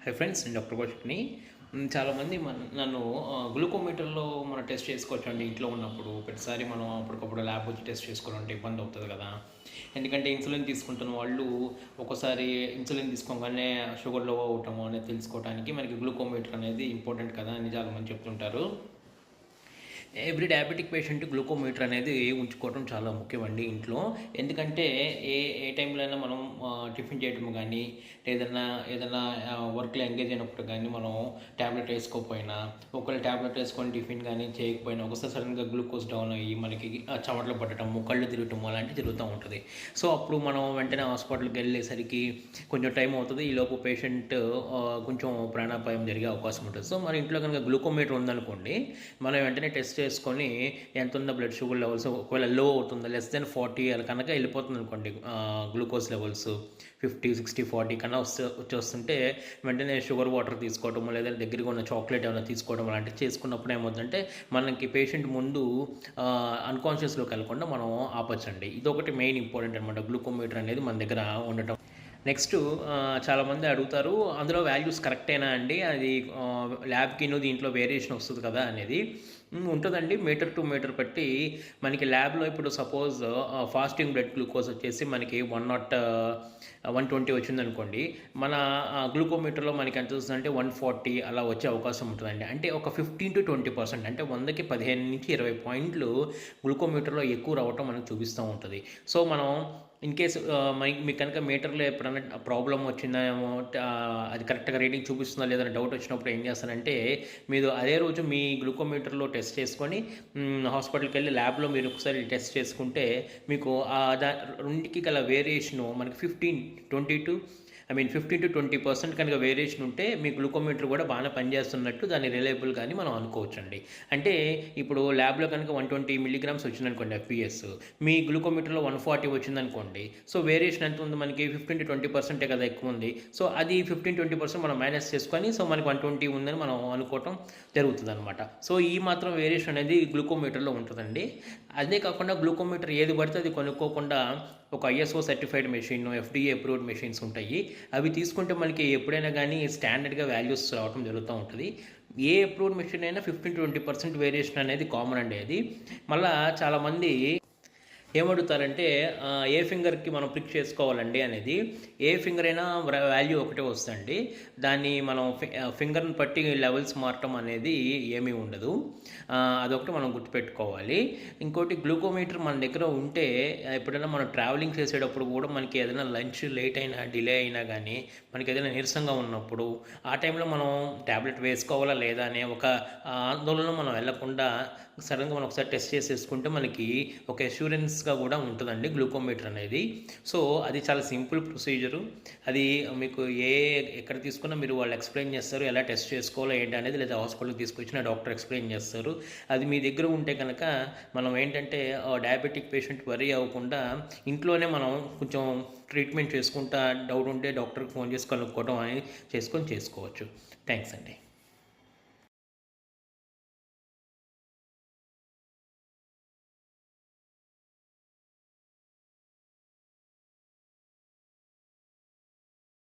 Hi friends, నేను doctor కౌశిక్ని. చాలామంది నన్ను గ్లూకోమీటర్లో మనం టెస్ట్ చేసుకోవచ్చండి ఇంట్లో ఉన్నప్పుడు. ప్రతిసారి మనం అప్పటికప్పుడు ల్యాబ్ వచ్చి టెస్ట్ చేసుకోవాలంటే ఇబ్బంది అవుతుంది కదా. ఎందుకంటే ఇన్సులిన్ తీసుకుంటున్న వాళ్ళు ఒక్కోసారి ఇన్సులిన్ తీసుకోగానే షుగర్ లో అవటము అనేది తెలుసుకోవడానికి మనకి గ్లూకోమీటర్ అనేది ఇంపార్టెంట్ కదా అని చాలామంది చెప్తుంటారు. ఎవ్రీ డయాబెటిక్ పేషెంట్ గ్లూకోమీటర్ అనేది ఉంచుకోవడం చాలా ముఖ్యమండి ఇంట్లో. ఎందుకంటే ఏ ఏ టైంలో అయినా మనం టిఫిన్ చేయడం కానీ ఏదైనా వర్క్లో ఎంగేజ్ అయినప్పుడు కానీ మనం ట్యాబ్లెట్ వేసుకోకపోయినా, ఒకవేళ ట్యాబ్లెట్ వేసుకొని టిఫిన్ కానీ చేయకపోయినా ఒకసారి సడన్గా గ్లూకోజ్ డౌన్ అయ్యి మనకి చెమటలు పట్టడము, కళ్ళు తిరగటము అలాంటివి జరుగుతూ ఉంటుంది. సో అప్పుడు మనం వెంటనే హాస్పిటల్కి వెళ్ళేసరికి కొంచెం టైం అవుతుంది. ఈలోపు పేషెంట్ కొంచెం ప్రాణాపాయం జరిగే అవకాశం ఉంటుంది. సో మన ఇంట్లో కనుక గ్లూకోమీటర్ ఉందనుకోండి, మనం వెంటనే టెస్ట్ చేసుకొని ఎంత ఉందో బ్లడ్ షుగర్ లెవెల్స్, ఒకవేళ లో అవుతుందో less than 40 అలా కనుక వెళ్ళిపోతుంది అనుకోండి, గ్లూకోజ్ లెవెల్స్ 50, 60, 40 కన్నా వచ్చేస్తుంటే వెంటనే షుగర్ వాటర్ తీసుకోవడం లేదా దగ్గరగా ఉన్న చాక్లెట్ ఏమైనా తీసుకోవడం అలాంటివి చేసుకున్నప్పుడు ఏమవుతుందంటే మనకి పేషెంట్ ముందు అన్కాన్షియస్లోకి వెళ్ళకుండా మనం ఆపచ్చండి. ఇదొకటి మెయిన్ ఇంపార్టెంట్ అనమాట, గ్లూకోమీటర్ అనేది మన దగ్గర ఉండటం. నెక్స్ట్ చాలామంది అడుగుతారు, అందులో వాల్యూస్ కరెక్టేనా అండి, అది ల్యాబ్కిను దీంట్లో వేరియేషన్ వస్తుంది కదా అనేది. ఉంటుందండి, మీటర్ టు మీటర్ బట్టి మనకి ల్యాబ్లో ఇప్పుడు సపోజ్ ఫాస్టింగ్ బ్లడ్ గ్లూకోజ్ వచ్చేసి మనకి 120 వచ్చిందనుకోండి, మన గ్లూకోమీటర్లో మనకి ఎంత వస్తుందంటే 140 అలా వచ్చే అవకాశం ఉంటుందండి. అంటే ఒక 15-20%, అంటే 100కి 15-20 పాయింట్లు గ్లూకోమీటర్లో ఎక్కువ రావటం మనకు చూపిస్తూ ఉంటుంది. సో మనం ఇన్ కేస్ మీకు కనుక మీటర్లో ఎప్పుడైనా ప్రాబ్లం వచ్చిందేమో, అది కరెక్ట్గా రీడింగ్ చూపిస్తుందా లేదని డౌట్ వచ్చినప్పుడు ఏం చేస్తానంటే, మీరు అదే రోజు మీ గ్లూకోమీటర్లో టెస్ట్ చేసుకొని హాస్పిటల్కి వెళ్ళి ల్యాబ్లో మీరు ఒకసారి టెస్ట్ చేసుకుంటే మీకు రెండుకి గల వేరియేషను మనకి 15-20% కనుక వేరియేషన్ ఉంటే మీ గ్లూకోమీటర్ కూడా బాగా పనిచేస్తున్నట్టు దాన్ని రిలయబుల్ కానీ మనం అనుకోవచ్చండి. అంటే ఇప్పుడు ల్యాబ్లో కనుక 120 మిల్లీగ్రామ్స్ వచ్చిందనుకోండి ఎఫ్పిఎస్, మీ గ్లూకోమీటర్లో 140 వచ్చిందనుకోండి, సో వేరియేషన్ ఎంత ఉంది మనకి 15-20% కదా ఎక్కువ ఉంది. సో అది 15-20% మనం మైనస్ చేసుకొని సో మనకి 120 ఉందని మనం అనుకోవటం జరుగుతుంది అనమాట. సో ఈ మాత్రం వేరియేషన్ అనేది గ్లూకోమీటర్లో ఉంటుందండి. అదే కాకుండా గ్లూకోమీటర్ ఏది పడితే అది కొనుక్కోకుండా ఒక ISO certified machine, FDA approved machines ఉంటాయి. అవి తీసుకుంటే మనకి ఎప్పుడైనా కానీ స్టాండర్డ్గా వాల్యూస్ రావడం జరుగుతూ ఉంటుంది. ఏ అప్రూవ్డ్ మెషిన్ అయినా 15-20% వేరియేషన్ అనేది కామన్ అండి. అది మళ్ళీ చాలామంది ఏమడుగుతారంటే ఏ ఫింగర్కి మనం ప్రిక్ చేసుకోవాలండి అనేది. ఏ ఫింగర్ అయినా వాల్యూ ఒకటే వస్తుందండి. దాన్ని మనం ఫింగర్ని బట్టి లెవెల్స్ మారటం అనేది ఏమీ ఉండదు. అదొకటి మనం గుర్తుపెట్టుకోవాలి. ఇంకోటి, గ్లూకోమీటర్ మన దగ్గర ఉంటే ఎప్పుడైనా మనం ట్రావెలింగ్ చేసేటప్పుడు కూడా మనకి ఏదైనా లంచ్ లేట్ అయినా డిలే అయినా కానీ మనకి ఏదైనా నీరసంగా ఉన్నప్పుడు ఆ టైంలో మనం ట్యాబ్లెట్ వేసుకోవాలా లేదా అనే ఒక ఆందోళన మనం వెళ్ళకుండా సడన్గా మనం ఒకసారి టెస్ట్ చేసేసుకుంటే మనకి ఒక అష్యూరెన్స్గా కూడా ఉంటుందండి గ్లూకోమీటర్ అనేది. సో అది చాలా సింపుల్ ప్రొసీజరు. అది మీకు ఎక్కడ తీసుకున్నా మీరు వాళ్ళు ఎక్స్ప్లెయిన్ చేస్తారు, ఎలా టెస్ట్ చేసుకోవాలో ఏంటి అనేది, లేదా హాస్పిటల్కి తీసుకొచ్చిన డాక్టర్ ఎక్స్ప్లెయిన్ చేస్తారు. అది మీ దగ్గర ఉంటే కనుక మనం ఏంటంటే డయాబెటిక్ పేషెంట్ వరీ అవ్వకుండా ఇంట్లోనే మనం కొంచెం ట్రీట్మెంట్ చేసుకుంటా, డౌట్ ఉంటే డాక్టర్కి ఫోన్ చేసి కనుక్కోవడం అనేది చేసుకోవచ్చు. థ్యాంక్స్ అండి.